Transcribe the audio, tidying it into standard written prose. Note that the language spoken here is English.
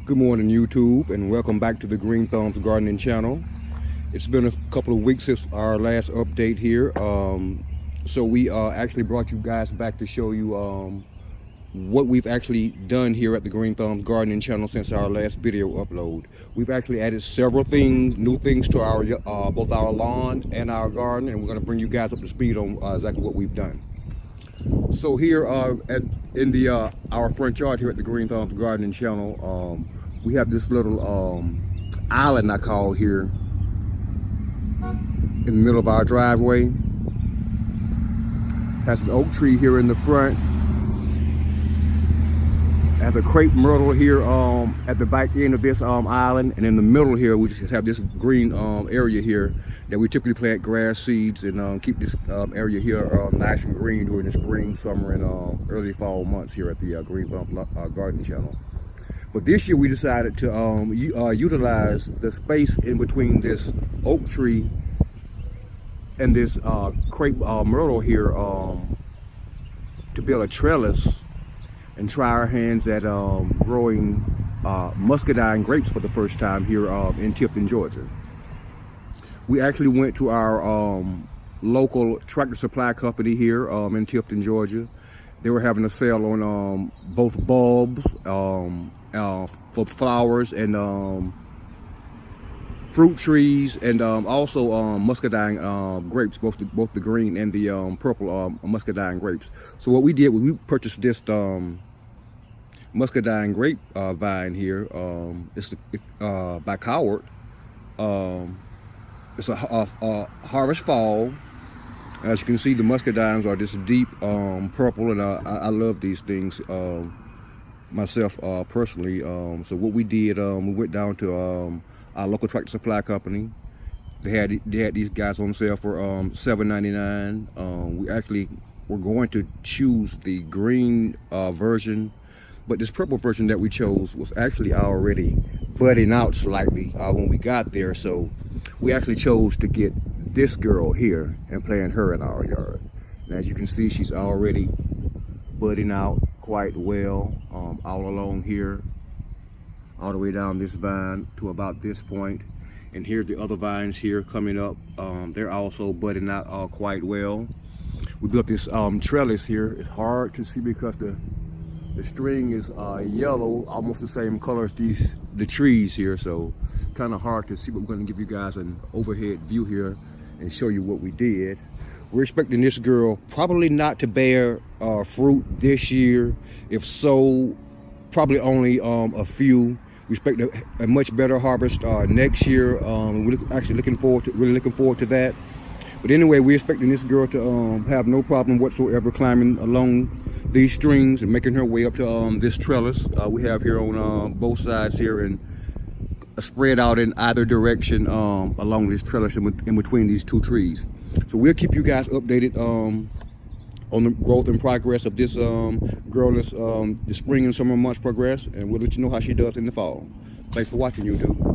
Good morning, YouTube, and welcome back to the Green Thumbs Gardening channel. It's been a couple of weeks since our last update here, so we actually brought you guys back to show you what we've actually done here at the Green Thumbs Gardening channel since our last video upload. We've actually added several things, new things to our both our lawn and our garden, and we're going to bring you guys up to speed on exactly what we've done. So here in the our front yard here at the Green Thumbs Gardening channel, we have this little island I call here in the middle of our driveway. Has an oak tree here in the front. Has a crepe myrtle here at the back end of this island, and in the middle here we just have this green area here that we typically plant grass seeds and keep this area here nice and green during the spring, summer, and early fall months here at the Green Thumbs Gardening channel. But this year we decided to utilize the space in between this oak tree and this crepe myrtle here to build a trellis and try our hands at growing Muscadine grapes for the first time here in Tifton, Georgia. We actually went to our local tractor supply company here in Tifton, Georgia. They were having a sale on both bulbs for flowers and fruit trees, and also Muscadine grapes, both the green and the purple Muscadine grapes. So what we did was we purchased this Muscadine grape vine here. It's by Coward. It's a harvest fall. As you can see, the muscadines are this deep purple, and I love these things myself personally. So what we did, we went down to our local tractor supply company. They had these guys on sale for $7.99. We actually were going to choose the green version, but this purple version that we chose was actually already budding out slightly when we got there. So we actually chose to get this girl here and plant her in our yard. And as you can see, she's already budding out quite well all along here, all the way down this vine to about this point. And here's the other vines here coming up. They're also budding out quite well. We built this trellis here. It's hard to see because the string is yellow, almost the same color as the trees here, so kind of hard to see, but we're going to give you guys an overhead view here and show you what we did. We're expecting this girl probably not to bear fruit this year. If so, probably only a few. We expect a much better harvest next year. We're actually really looking forward to that. But anyway, we're expecting this girl to have no problem whatsoever climbing along these strings and making her way up to this trellis we have here on both sides here, and spread out in either direction along this trellis in between these two trees. So we'll keep you guys updated on the growth and progress of this girl as the spring and summer months progress, and we'll let you know how she does in the fall. Thanks for watching, YouTube.